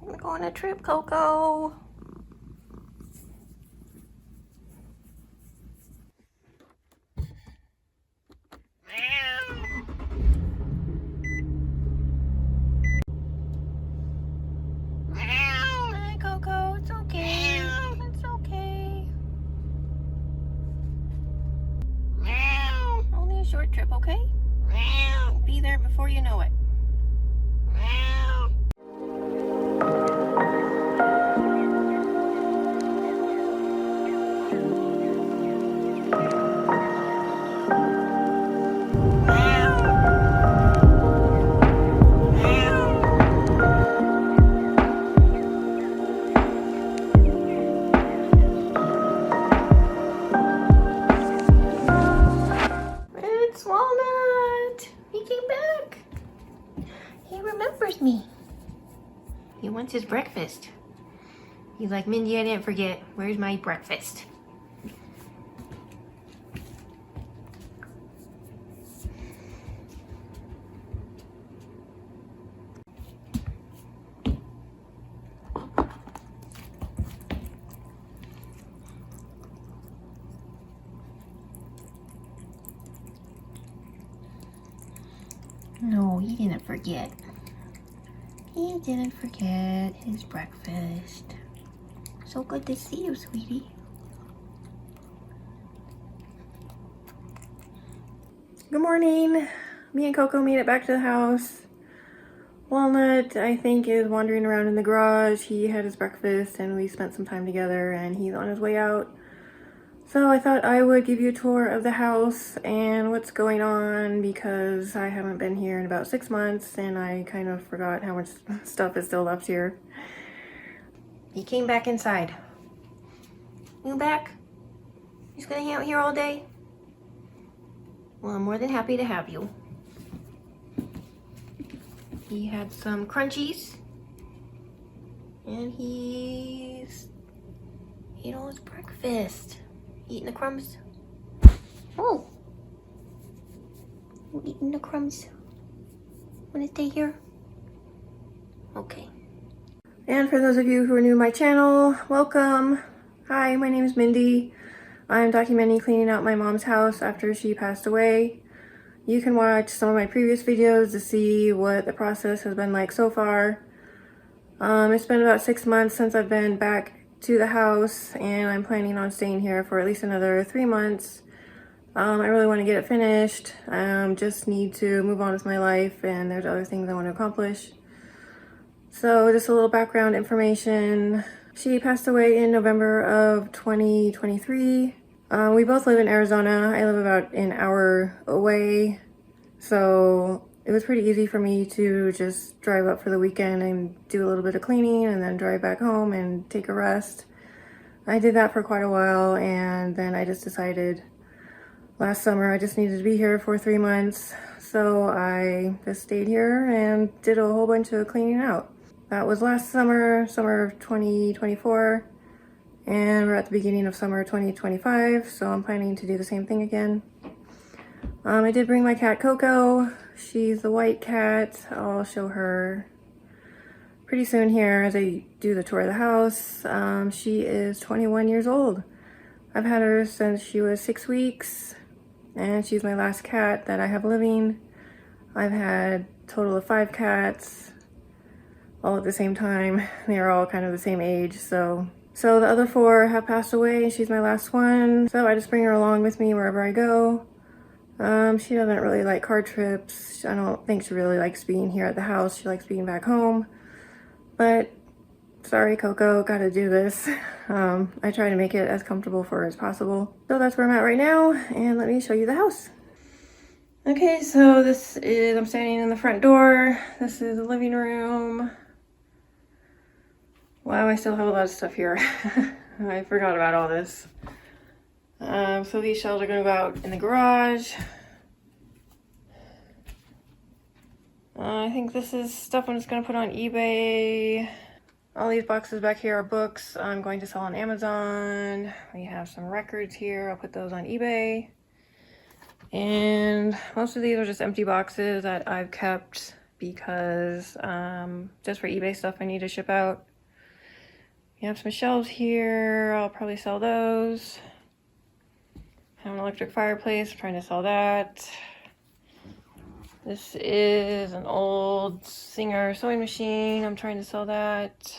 We're going on a trip, Coco. Hi, Coco. It's okay. It's okay. Only a short trip, okay? Be there before you know it. It's Walnut. He came back. He remembers me. He wants his breakfast. He's like, Mindy, I didn't forget. Where's my breakfast? No, he didn't forget. He didn't forget his breakfast. So good to see you, sweetie. Good morning. Me and Coco made it back to the house. Walnut, I think, is wandering around in the garage. He had his breakfast and we spent some time together and he's on his way out. So I thought I would give you a tour of the house and what's going on because I haven't been here in about 6 months and I kind of forgot how much stuff is still left here. He came back inside. You back? He's gonna hang out here all day? Well, I'm more than happy to have you. He had some crunchies and he's ate all his breakfast. Eating the crumbs. Oh! You eating the crumbs? Wanna stay here? Okay. And for those of you who are new to my channel, welcome. Hi, my name is Mindy. I'm documenting cleaning out my mom's house after she passed away. You can watch some of my previous videos to see what the process has been like so far. It's been about 6 months since I've been back to the house and I'm planning on staying here for at least another 3 months. I really want to get it finished. Just need to move on with my life and there's other things I want to accomplish. So just a little background information. She passed away in November of 2023. We both live in Arizona. I live about an hour away. So it was pretty easy for me to just drive up for the weekend and do a little bit of cleaning and then drive back home and take a rest. I did that for quite a while and then I just decided last summer I just needed to be here for 3 months. So I just stayed here and did a whole bunch of cleaning out. That was last summer, summer of 2024, and we're at the beginning of summer 2025, so I'm planning to do the same thing again. I did bring my cat Coco. She's the white cat. I'll show her pretty soon here as I do the tour of the house. She is 21 years old. I've had her since she was 6 weeks, and she's my last cat that I have living. I've had a total of 5 cats. All at the same time. They're all kind of the same age, so the other 4 have passed away and she's my last one. So I just bring her along with me wherever I go. She doesn't really like car trips. I don't think she really likes being here at the house. She likes being back home. But sorry, Coco, gotta do this. I try to make it as comfortable for her as possible. So that's where I'm at right now, and let me show you the house. Okay, so I'm standing in the front door. This is the living room. Wow, I still have a lot of stuff here. I forgot about all this. So these shelves are going to go out in the garage. I think this is stuff I'm just going to put on eBay. All these boxes back here are books I'm going to sell on Amazon. We have some records here. I'll put those on eBay. And most of these are just empty boxes that I've kept because just for eBay stuff I need to ship out. We have some shelves here. I'll probably sell those. I have an electric fireplace. I'm trying to sell that. This is an old Singer sewing machine. I'm trying to sell that.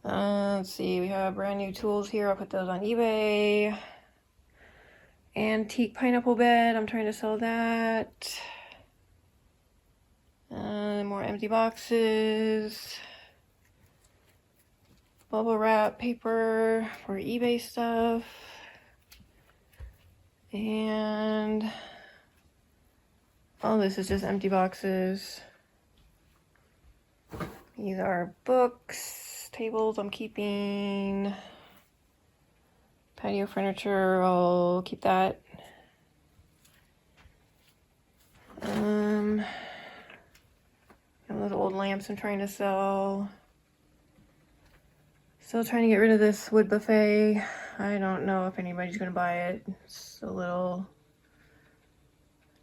Let's see, we have brand new tools here. I'll put those on eBay. Antique pineapple bed. I'm trying to sell that. More empty boxes. Bubble wrap paper for eBay stuff. And all this is just empty boxes. These are books, tables I'm keeping. Patio furniture, I'll keep that. Those old lamps I'm trying to sell. Still trying to get rid of this wood buffet. I don't know if anybody's gonna buy it. It's a little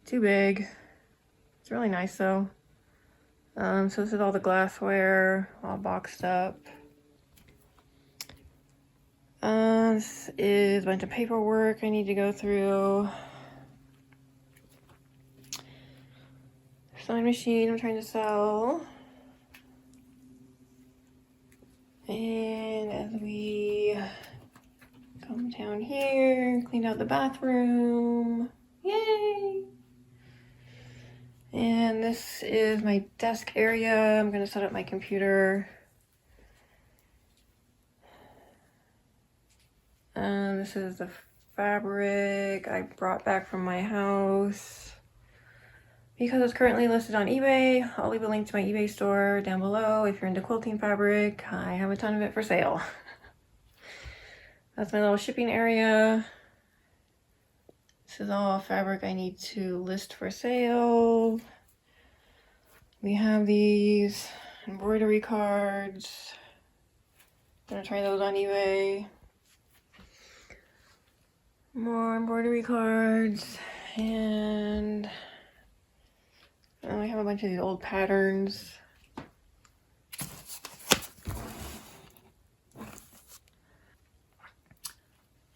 too big. It's really nice though. So this is all the glassware, all boxed up. This is a bunch of paperwork I need to go through. Sewing machine I'm trying to sell. And as we come down here, cleaned out the bathroom. Yay! And this is my desk area. I'm gonna set up my computer. This is the fabric I brought back from my house because it's currently listed on eBay. I'll leave a link to my eBay store down below. If you're into quilting fabric, I have a ton of it for sale. That's my little shipping area. This is all fabric I need to list for sale. We have these embroidery cards. I'm gonna try those on eBay. More embroidery cards, and I have a bunch of these old patterns.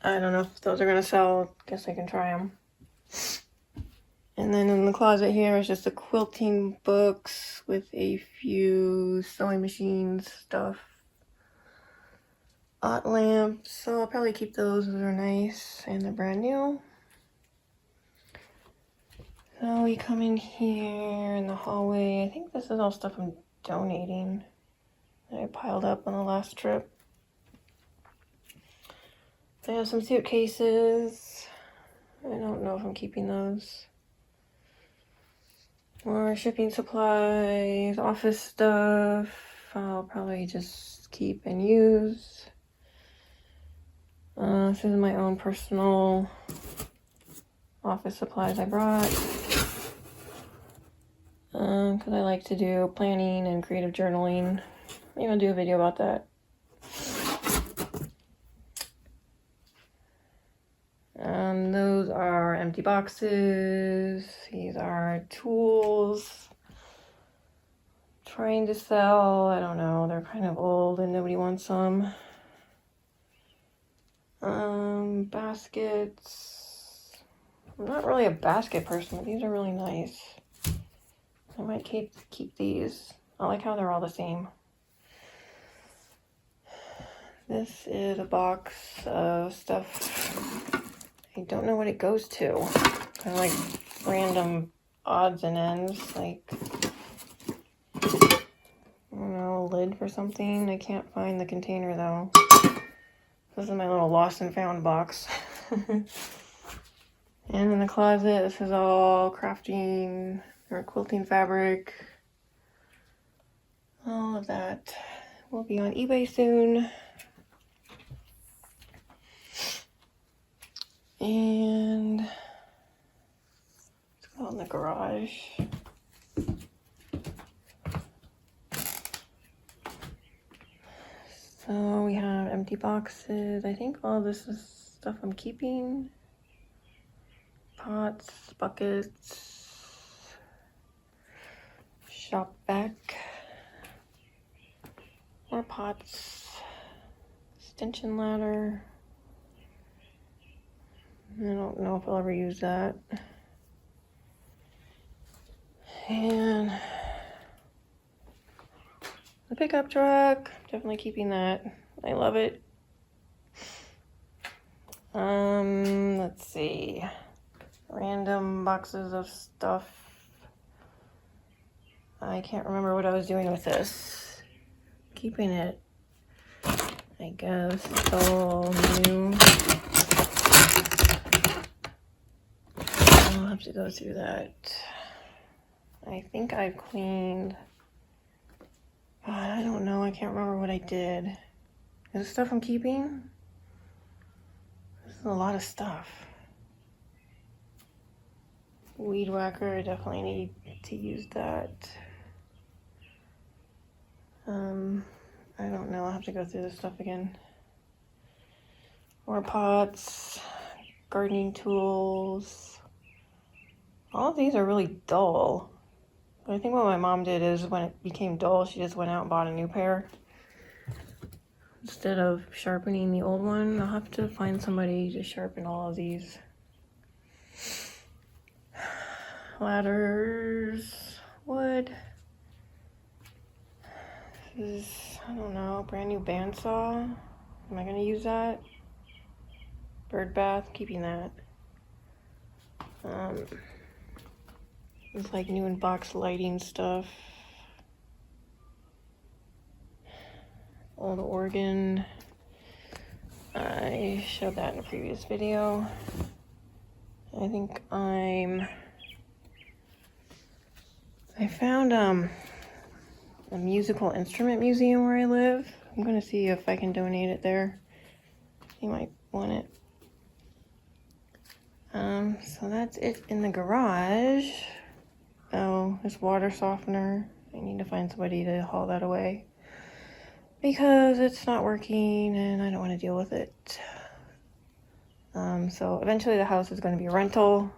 I don't know if those are gonna sell. Guess I can try them. And then in the closet here is just the quilting books with a few sewing machines stuff. Art lamps, so I'll probably keep those. Those are nice and they're brand new. So we come in here in the hallway. I think this is all stuff I'm donating that I piled up on the last trip. I have some suitcases. I don't know if I'm keeping those. More shipping supplies, office stuff. I'll probably just keep and use. This is my own personal office supplies I brought. Because I like to do planning and creative journaling. Maybe I'll do a video about that. Those are empty boxes. These are tools. Trying to sell, I don't know, they're kind of old and nobody wants them. Baskets. I'm not really a basket person, but these are really nice. I might keep these. I like how they're all the same. This is a box of stuff. I don't know what it goes to. Kind of like random odds and ends, like, I don't know, a lid for something. I can't find the container though. This is my little lost and found box. And in the closet, this is all crafting or quilting fabric. All of that will be on eBay soon. And let's go out in the garage. empty boxes. I think all this is stuff I'm keeping. Pots, buckets, shop vac, more pots, extension ladder. I don't know if I'll ever use that. And the pickup truck, definitely keeping that. I love it. Let's see. Random boxes of stuff. I can't remember what I was doing with this. Keeping it, I guess. It's all new. I'll have to go through that. I think I've cleaned. I don't know. I can't remember what I did. Is this stuff I'm keeping? This is a lot of stuff. Weed whacker, I definitely need to use that. I don't know. I'll have to go through this stuff again. More pots, gardening tools. All of these are really dull. But I think what my mom did is when it became dull, she just went out and bought a new pair. Instead of sharpening the old one, I'll have to find somebody to sharpen all of these. Ladders, wood. This is, I don't know, brand new bandsaw. Am I gonna use that? Bird bath, keeping that. It's like new in box lighting stuff. Old organ. I showed that in a previous video. I think I found a musical instrument museum where I live. I'm gonna see if I can donate it there. You might want it. So that's it in the garage. Oh, this water softener. I need to find somebody to haul that away because it's not working and I don't want to deal with it. So eventually the house is going to be a rental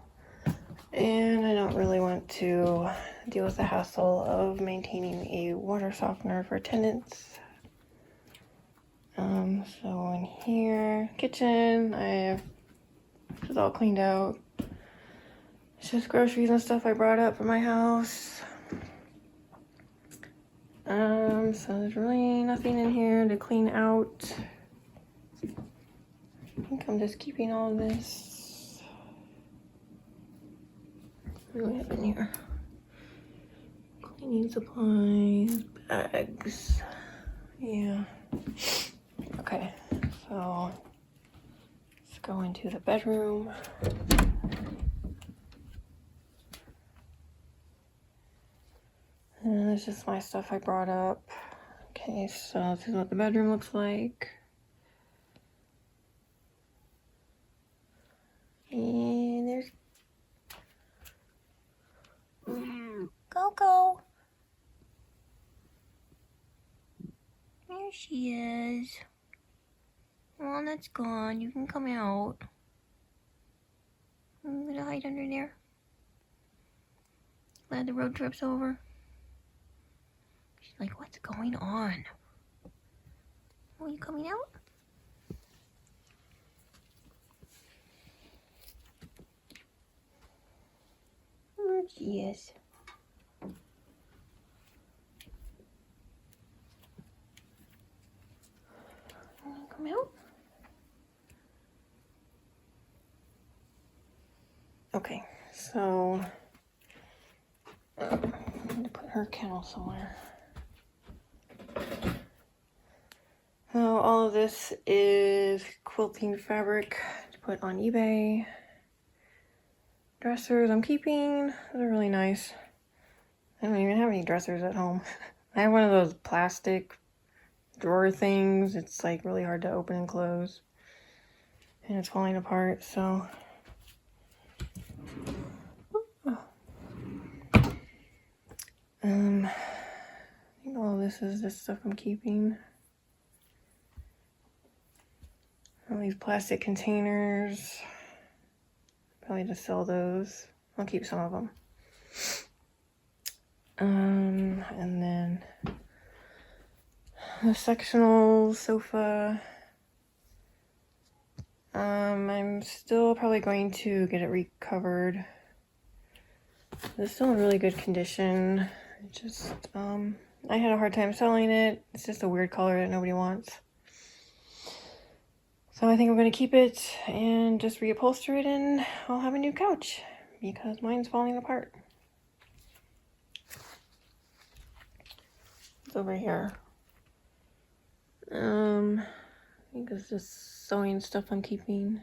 and I don't really want to deal with the hassle of maintaining a water softener for tenants. So in here, kitchen, it's all cleaned out. It's just groceries and stuff I brought up from my house. So there's really nothing in here to clean out. I think I'm just keeping all of this. What do we have in here? Cleaning supplies, bags. Yeah. Okay, so let's go into the bedroom. And this is my stuff I brought up. Okay, so this is what the bedroom looks like. And there's Coco. There she is. Oh, that's gone. You can come out. I'm gonna hide under there. Glad the road trip's over. She's like, what's going on? Oh, you coming out? There she is. Come out. Okay, so I'm gonna put her kennel somewhere. So all of this is quilting fabric to put on eBay. Dressers I'm keeping. They're really nice. I don't even have any dressers at home. I have one of those plastic drawer things. It's like really hard to open and close. And it's falling apart, so. I think all this is just stuff I'm keeping. All these plastic containers. Probably just sell those. I'll keep some of them. And then the sectional sofa. I'm still probably going to get it recovered. It's still in really good condition. It just, I had a hard time selling it. It's just a weird color that nobody wants. So I think I'm going to keep it and just reupholster it, and I'll have a new couch because mine's falling apart. It's over here. I think it's just sewing stuff I'm keeping.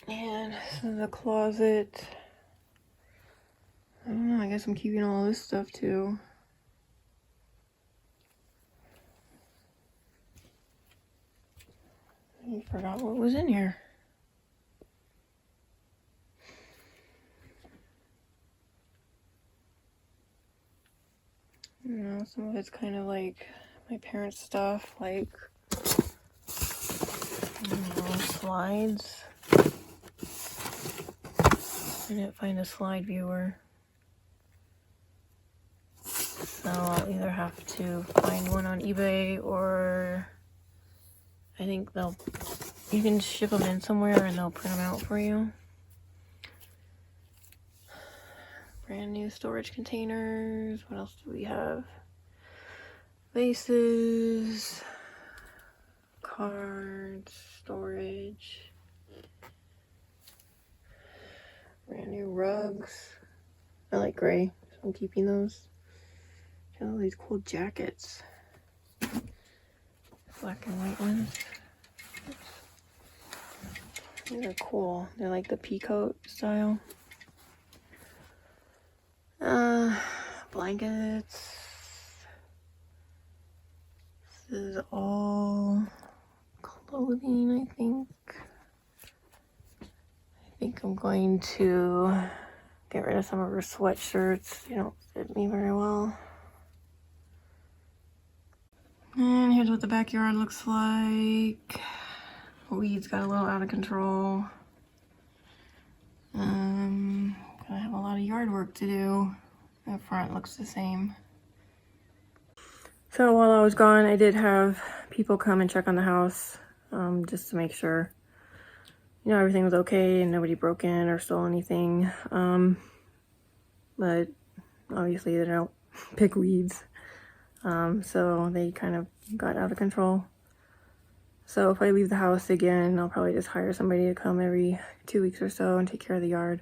And this is a closet. I don't know, I guess I'm keeping all this stuff too. I forgot what was in here. You know, some of it's kind of like my parents' stuff, like, I don't know, slides. I didn't find a slide viewer. So I'll either have to find one on eBay, or I think you can ship them in somewhere and they'll print them out for you. Brand new storage containers. What else do we have? Vases, cards, storage. Brand new rugs. I like gray, so I'm keeping those. Got all these cool jackets. Black and white ones. These are cool. They're like the pea coat style. Blankets. This is all clothing, I think. I think I'm going to get rid of some of her sweatshirts. They don't fit me very well. And here's what the backyard looks like. Weeds got a little out of control. Gonna have a lot of yard work to do. The front looks the same. So while I was gone, I did have people come and check on the house, just to make sure, you know, everything was okay and nobody broke in or stole anything. But obviously they don't pick weeds. So they kind of got out of control. So if I leave the house again, I'll probably just hire somebody to come every 2 weeks or so and take care of the yard.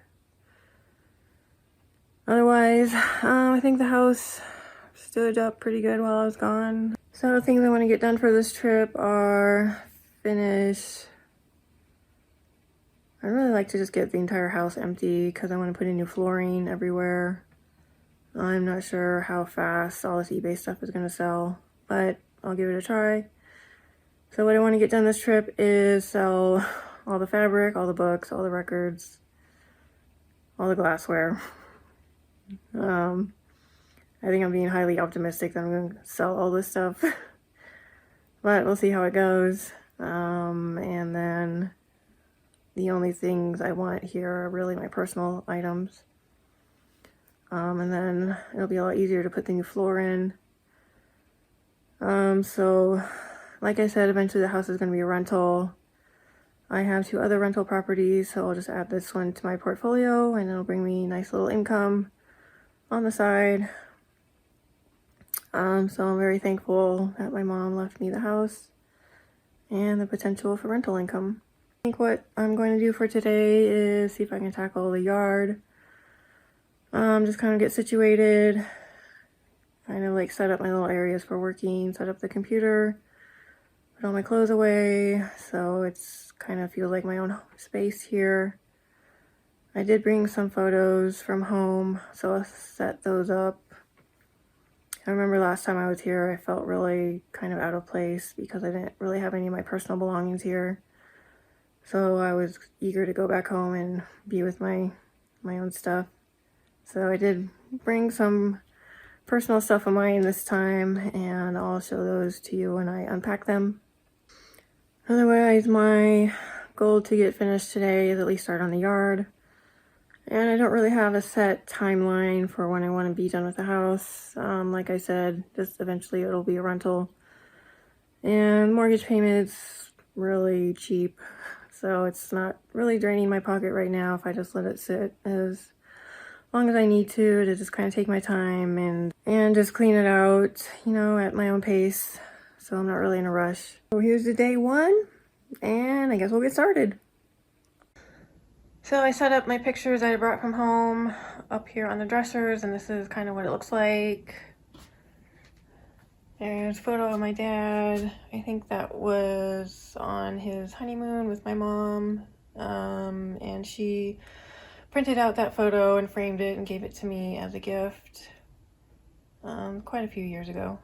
Otherwise, I think the house stood up pretty good while I was gone. So things I want to get done for this trip are finish. I'd really like to just get the entire house empty because I want to put in new flooring everywhere. I'm not sure how fast all this eBay stuff is going to sell, but I'll give it a try. So what I want to get done this trip is sell all the fabric, all the books, all the records, all the glassware. I think I'm being highly optimistic that I'm going to sell all this stuff, but we'll see how it goes. And then the only things I want here are really my personal items. And then it'll be a lot easier to put the new floor in. So like I said, eventually the house is going to be a rental. I have 2 other rental properties, so I'll just add this one to my portfolio and it'll bring me a nice little income on the side. So I'm very thankful that my mom left me the house and the potential for rental income. I think what I'm going to do for today is see if I can tackle the yard. Just kind of get situated, kind of like set up my little areas for working, set up the computer, put all my clothes away, so it's kind of feels like my own space here. I did bring some photos from home, so I'll set those up. I remember last time I was here, I felt really kind of out of place because I didn't really have any of my personal belongings here. So I was eager to go back home and be with my own stuff. So I did bring some personal stuff of mine this time, and I'll show those to you when I unpack them. Otherwise, my goal to get finished today is at least start on the yard. And I don't really have a set timeline for when I want to be done with the house. Like I said, just eventually it'll be a rental. And mortgage payment's really cheap, so it's not really draining my pocket right now if I just let it sit as long as I need to just kind of take my time and just clean it out, you know, at my own pace. So I'm not really in a rush. So here's the day one, and I guess we'll get started. So I set up my pictures that I brought from home up here on the dressers, and this is kind of what it looks like. There's a photo of my dad. I think that was on his honeymoon with my mom, and she printed out that photo and framed it and gave it to me as a gift quite a few years ago.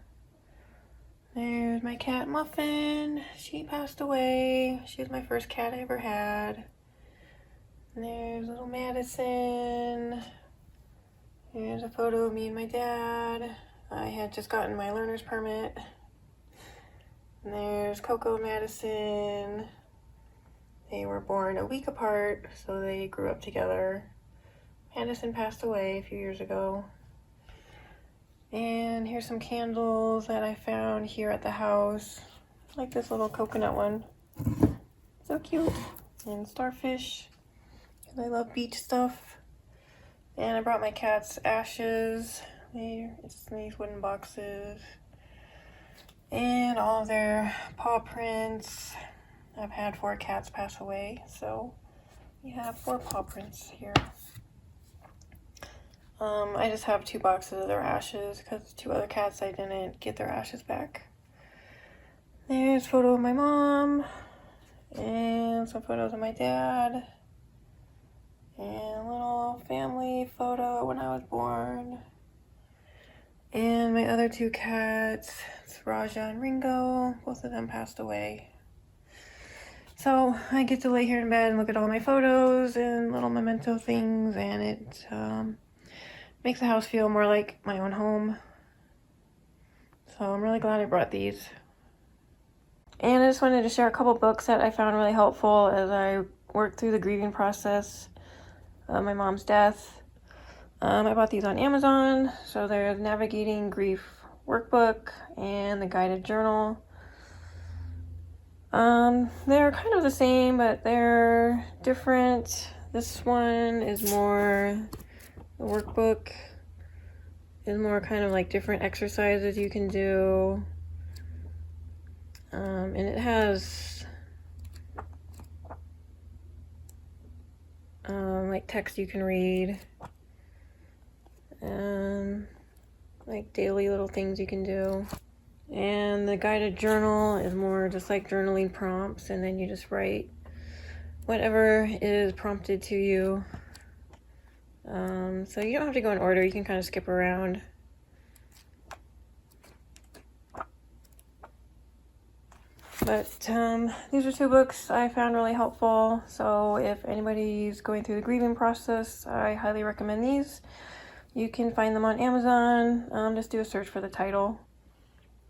There's my cat Muffin. She passed away. She was my first cat I ever had. And there's little Madison. There's a photo of me and my dad. I had just gotten my learner's permit. And there's Coco and Madison. They were born a week apart, so they grew up together. Madison passed away a few years ago. And here's some candles that I found here at the house. I like this little coconut one. So cute. And starfish. And I love beach stuff. And I brought my cat's ashes. It's in these wooden boxes. And all of their paw prints. I've had 4 cats pass away, so we have 4 paw prints here. I just have 2 boxes of their ashes because 2 other cats I didn't get their ashes back. There's a photo of my mom and some photos of my dad and a little family photo when I was born. And my other 2 cats, it's Raja and Ringo. Both of them passed away. So I get to lay here in bed and look at all my photos and little memento things, and it makes the house feel more like my own home. So I'm really glad I brought these. And I just wanted to share a couple books that I found really helpful as I worked through the grieving process of my mom's death. I bought these on Amazon. So there's Navigating Grief Workbook and the Guided Journal. They're kind of the same, but they're different. This one is more, the workbook is more kind of like different exercises you can do. And it has like text you can read, like daily little things you can do. And the guided journal is more just like journaling prompts, and then you just write whatever is prompted to you. So you don't have to go in order, you can kind of skip around. But these are 2 books I found really helpful, so if anybody's going through the grieving process, I highly recommend these. You can find them on Amazon. Just do a search for the title.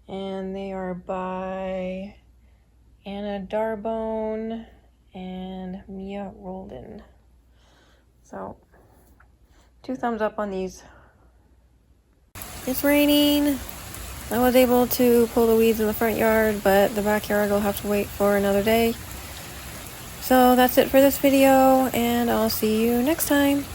And they are by Anna Darbone and Mia Roldan. So 2 thumbs up on these. It's raining. I was able to pull the weeds in the front yard, but the backyard will have to wait for another day. So that's it for this video, and I'll see you next time.